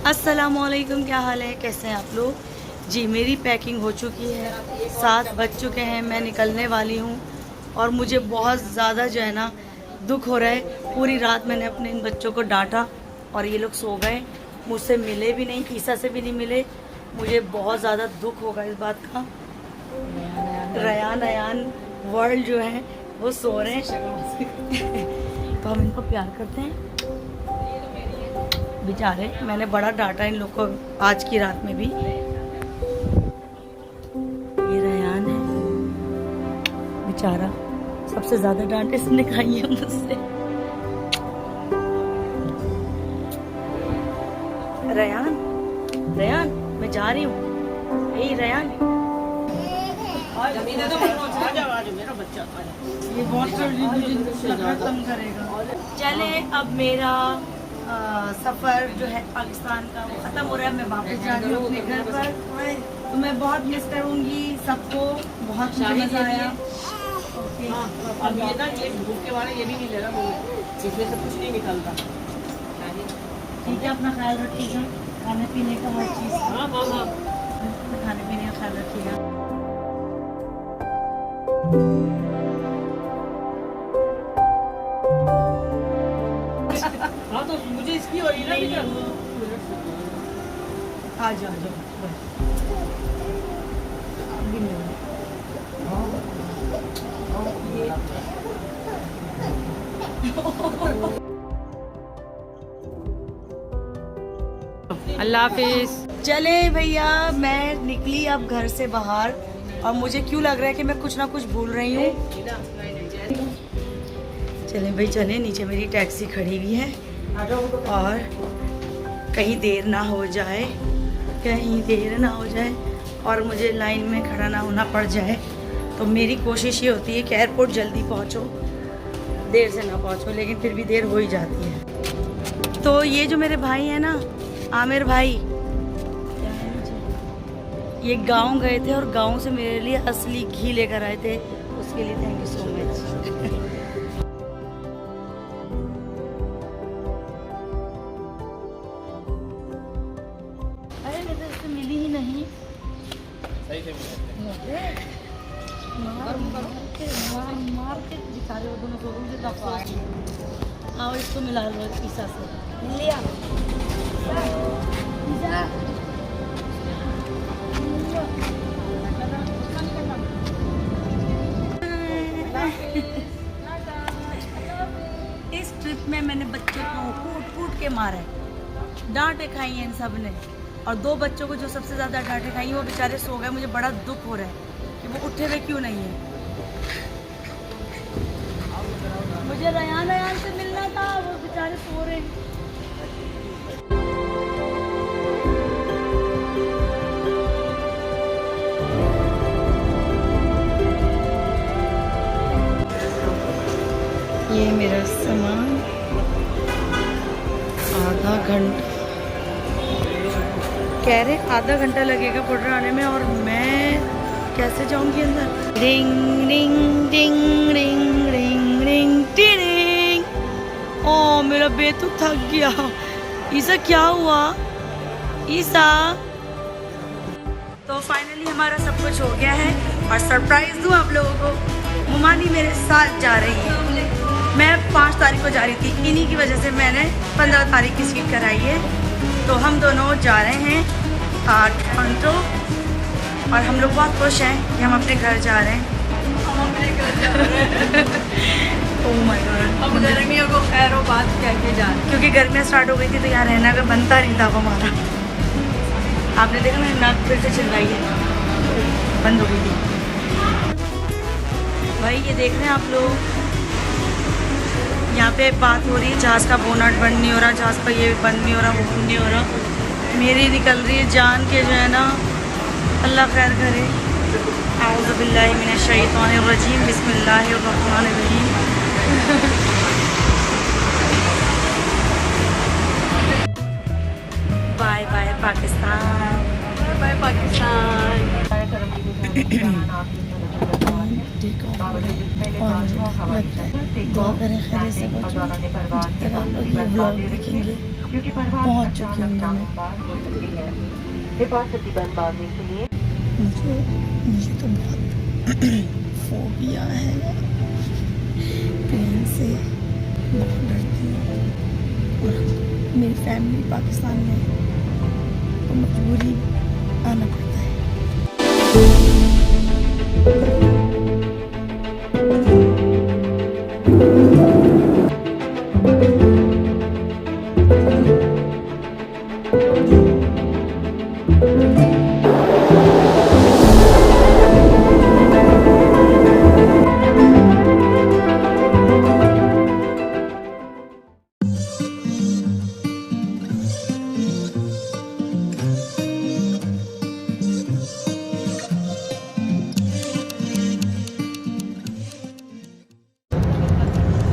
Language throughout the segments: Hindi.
अस्सलामुअलैकुम, क्या हाल है, कैसे हैं आप लोग जी। मेरी पैकिंग हो चुकी है, 7 बज चुके हैं, मैं निकलने वाली हूँ। और मुझे बहुत ज़्यादा जो है ना दुख हो रहा है। पूरी रात मैंने अपने इन बच्चों को डांटा और ये लोग सो गए, मुझसे मिले भी नहीं, ईसा से भी नहीं मिले। मुझे बहुत ज़्यादा दुख होगा इस बात का। रयान अयान वर्ल्ड जो है वो सो रहे हैं तो हम इनको प्यार करते हैं बेचारे। मैंने बड़ा डांटा इन लोग को आज की रात में भी। ये रयान है बेचारा, सबसे ज्यादा डांट इसने खाई है मुझसे। रयान रयान मैं जा रही हूँ। यही रयान, मेरा बच्चा ये बहुत तंग करेगा। चले अब मेरा सफ़र जो है पाकिस्तान का वो ख़त्म हो रहा है। मैं वापस जा रही हूँ अपने घर पर। तो मैं बहुत मिस करूँगी सबको, बहुत मज़ा आया। अब ये ना ये भूख के वाले ये भी नहीं ले रहा, इसमें से कुछ नहीं निकलता। ठीक है, अपना ख्याल रखिएगा, खाने पीने का हर चीज़। हाँ हाँ हाँ, खाने पीने का ख्याल रखिएगा। हाँ तो मुझे इसकी हो रही है ना। आ जाओ अल्लाह हाफिज। चले भैया, मैं निकली अब घर से बाहर और मुझे क्यों लग रहा है कि मैं कुछ ना कुछ भूल रही हूँ। चलें भाई चलें, नीचे मेरी टैक्सी खड़ी हुई है और कहीं देर ना हो जाए, कहीं देर ना हो जाए और मुझे लाइन में खड़ा ना होना पड़ जाए। तो मेरी कोशिश ये होती है कि एयरपोर्ट जल्दी पहुँचो, देर से ना पहुँचो, लेकिन फिर भी देर हो ही जाती है। तो ये जो मेरे भाई हैं ना, आमिर भाई, ये गांव गए थे और गांव से मेरे लिए असली घी लेकर आए थे, उसके लिए थैंक यू सो मच। अरे मैं तो इससे मिली ही नहीं। सही से मार के दिखा रहे हो दोनों को, मुझे दफा। आओ इसको मिला लो ईसा से। लिया इस ट्रिप में मैंने बच्चों को कूट कूट के मारा है, डांटे खाई हैं इन सब ने। और 2 बच्चों को जो सबसे ज़्यादा डांटे खाई वो बेचारे सो गए। मुझे बड़ा दुख हो रहा है कि वो उठे हुए क्यों नहीं है। मुझे रयान अयान से मिलना था, वो बेचारे सो रहे हैं। ये मेरा सामान, आधा घंटा कह रहे, आधा घंटा लगेगा पुडर आने में और मैं कैसे जाऊंगी अंदर। Ring ring ring ring ring ring टिरिंग। ओ मेरा बेतु थक गया। ईसा क्या हुआ ईसा? तो फाइनली हमारा सब कुछ हो गया है और सरप्राइज दूँ आप लोगों को, मुमानी मेरे साथ जा रही है। मैं 5 तारीख को जा रही थी, इन्हीं की वजह से मैंने 15 तारीख की सीट कराई है। तो हम दोनों जा रहे हैं टोरंटो और हम लोग बहुत खुश हैं कि हम अपने घर जा रहे हैं। हम अपने घर जा रहे हैं। ओह माय गॉड, हम गर्मियों को खैरो बात कह के जा रहे हैं, क्योंकि गर्मियाँ स्टार्ट हो गई थी तो यहाँ रहना का बनता नहीं था हमारा। आपने देखा ना, नाक फिर से चिल्लाई है, बंद हो गई थी। भाई ये देख रहे हैं आप लोग, यहाँ पे बात हो रही है, जहाज़ का बोनट बंद नहीं हो रहा, जहाज़ का ये बंद नहीं हो रहा, वो बंद नहीं हो रहा। मेरी निकल रही है जान के जो है ना, अल्लाह खैर करे। आऊज़ु बिल्लाहि मिनश शैतानिर रजीम, बिस्मिल्लाहिर रहमानिर रहीम। Bye bye Pakistan, bye Pakistan. दुआ करें खैर से बचो। जब तक आप लोग ये ब्लॉग देखेंगे क्योंकि पहुंच चुकी हूँ मैं। हिफाजती बंद बांधने के लिए मुझे तो बहुत फोबिया है ट्रेन से, बहुत डरती हूँ। और मेरी फैमिली पाकिस्तान में है, तो मजबूरी आना पड़ता है।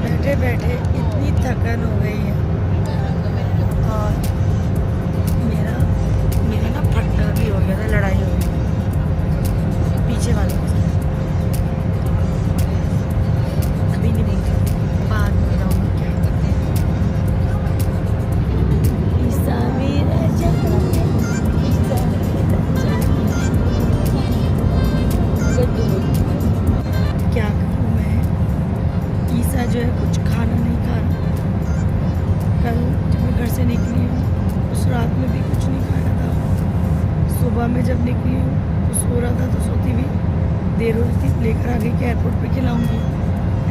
बैठे बैठे इतनी थकन हो गई है और मेरा ना फटका भी हो गया था, लड़ाई हो गई पीछे वाले के साथ। अभी नहीं बोलती, बाद में बताऊंगी क्या। ईसा मेरा जन्म, ईसा मेरा जन्म। क्या करूँ मैं, ईसा जो है कुछ खाना नहीं खा रहा। कल जब मैं घर से निकली हूँ उस रात में भी कुछ नहीं खाया था। सुबह में जब निकली हूँ तो सो रहा था, तो सोती भी देर हो रही थी, लेकर आ गई कि एयरपोर्ट पे खिलाऊंगी।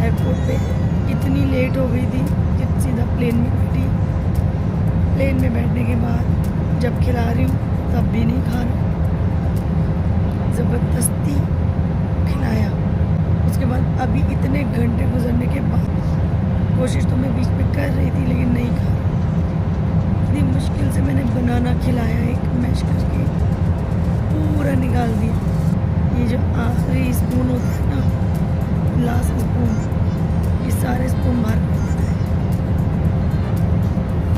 एयरपोर्ट पे इतनी लेट हो गई थी कि सीधा प्लेन में बैठी। प्लेन में बैठने के बाद जब खिला रही हूँ तब भी नहीं खा रहा, ज़बरदस्ती खिलाया। उसके बाद अभी इतने घंटे गुजरने के बाद कोशिश तो मैं बीच में कर रही थी लेकिन नहीं खा। इतनी मुश्किल से मैंने बनाना खिलाया, एक मैश करके पूरा निकाल दिया। ये जो आखिरी स्पून होता है ना, लास्ट स्पून, ये सारे स्पून बाहर कर देता है।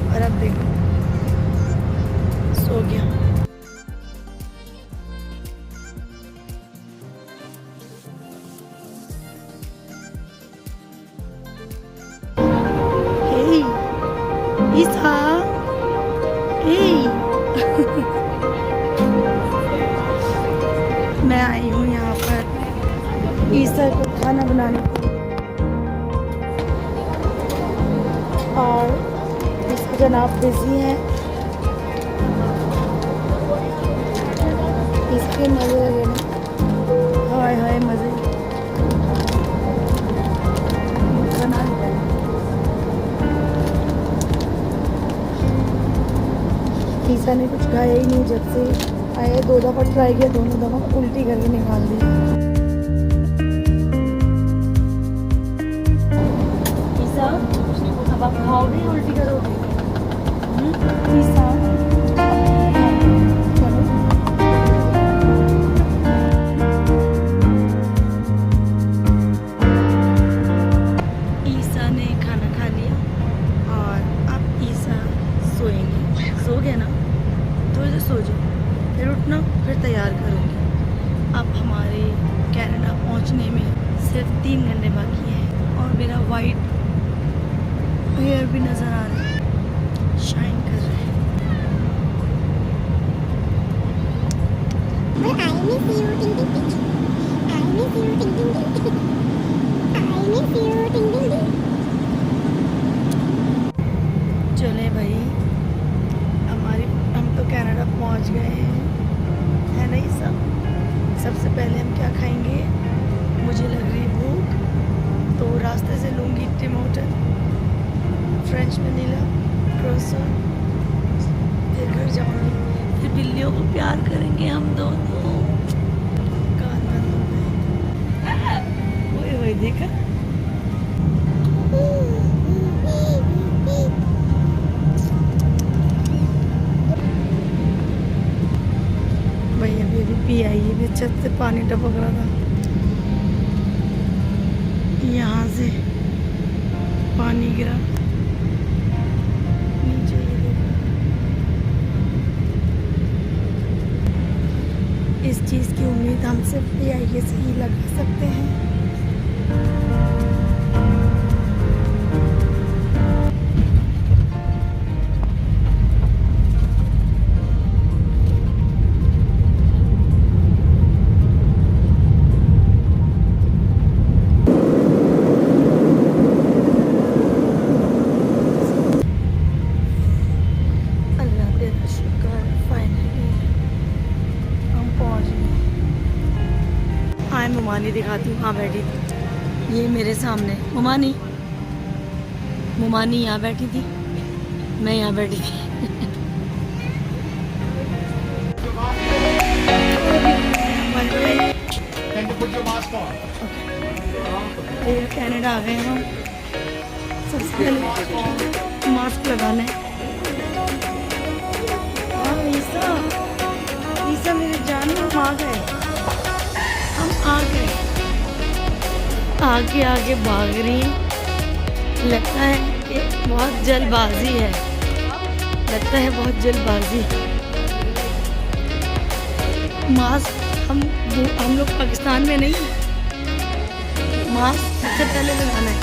और अब देखो सो गया। ईसा, मैं आई हूँ यहाँ पर ईसा को खाना बनाने के लिए। और इसके जनाब बिजी हैं, इसके मज़े लेने। हाय हाय मज़े। खाना ईसा ने कुछ खाया ही नहीं जब से आए। 2 दफ़ा ट्राई किया, दोनों दफ़ा उल्टी करके निकाल दी। ईसा अब आप खाओगे या उल्टी करोगे? ईसा चलो। ईसा ने खाना खा लिया और अब ईसा सोएंगे। सो गए ना, थोड़ी देर सो जाओ, फिर उठना, फिर तैयार करूँगी। अब हमारे कनाडा पहुँचने में सिर्फ 3 घंटे बाकी हैं और मेरा वाइट हेयर भी नज़र आ रहा है, शाइन कर रहा है। चले भाई, हम तो कनाडा पहुंच गए हैं, है नहीं सब। सबसे पहले हम क्या खाएंगे, मुझे लग रही भूख, तो रास्ते से लूँगी टिम होटल, फ्रेंच वनीला, क्रोसन, फिर घर जाऊँगी, फिर बिल्लियों को प्यार करेंगे हम दोनों। कान बंद हो गए। ओए ओए देखा, भाई अभी पी आई है, छत से पानी टपक रहा था, यहाँ से पानी गिरा नीचे। ये देखो, इस चीज़ की उम्मीद हम सिर्फ PIA से ही लगा सकते हैं। मुमानी दिखाती हूँ, हाँ बैठी थी ये मेरे सामने। मुमानी यहाँ बैठी थी, मैं यहाँ बैठी थी। कनाडा आ गए हम, सबसे पहले मास्क लगाना है। ईसा मेरे जान में आ गए, हम आ गए, आगे आगे भाग रही हैं। लगता है कि बहुत जल्दबाजी है, लगता है बहुत जल्दबाजी। मास्क हम लोग पाकिस्तान में नहीं, मास्क सबसे पहले लगाना है।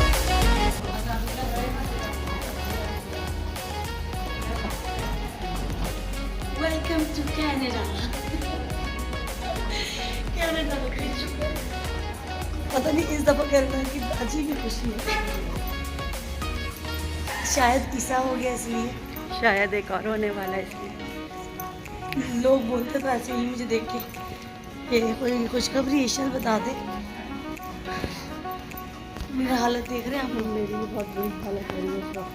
Welcome to Canada. कनाडा पता नहीं इस दफा कनाडा की अजीब ही खुशी है। शायद ईसा हो गया इसलिए, शायद एक और होने वाला है इसलिए। लोग बोलते तो ऐसे ही मुझे देख के कि कोई खुशखबरी ईशा बता दे। मेरा हालत देख रहे हैं आप लोग, मेरी भी बहुत बुरी हालत हो रही है इस वक्त।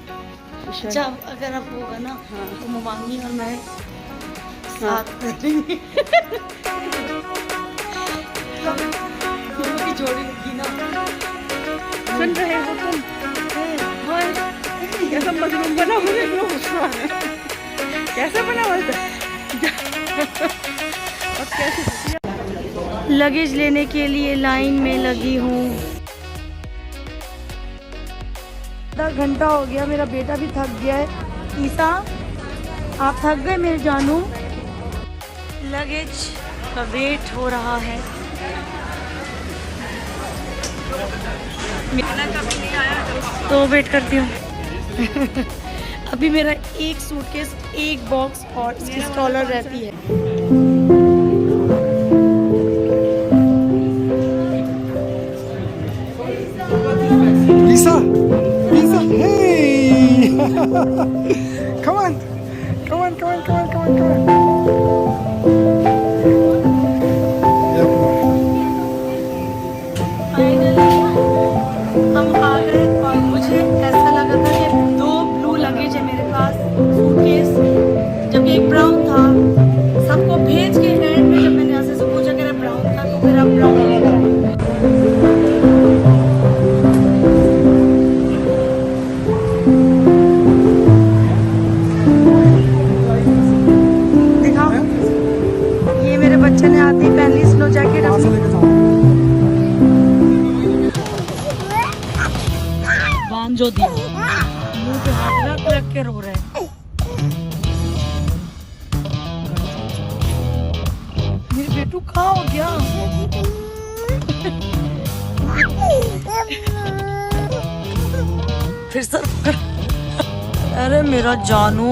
अच्छा अगर आप होगा ना हाँ। तो मुमानी और मैं साथ रहेंगे। दोनों की जोड़ी होगी ना। सुन रहे हो तुम? कैसा मजलूम बना हुआ है लोग कैसे बना हुआ था और कैसे। लगेज लेने के लिए लाइन में लगी हूँ। आधा घंटा हो गया, मेरा बेटा भी थक गया है। ईसा आप थक गए मेरे जानू? लगेज का वेट हो रहा है। तो वेट करती हूँ। अभी मेरा एक सूटकेस, एक बॉक्स और इसकी स्टॉलर रहती है। Lisa, hey! Come on, come on, come on, come on, come on, come on. हम आ गए और मुझे ऐसा लगा था कि 2 ब्लू लगेज है मेरे पास सूटकेस, जबकि एक ब्राउन था। सबको भेज के एंड में जब मैंने ऐसे से पूछा कि ब्राउन था तो मेरा ब्राउन लगा। दिखाओ, ये मेरे बच्चे ने आती पहली स्नो जैकेट जो दी, मुंह पे हाथ रख रख के रो रहे हैं। मेरे बेटू कहाँ हो गया? फिर सर अरे मेरा जानू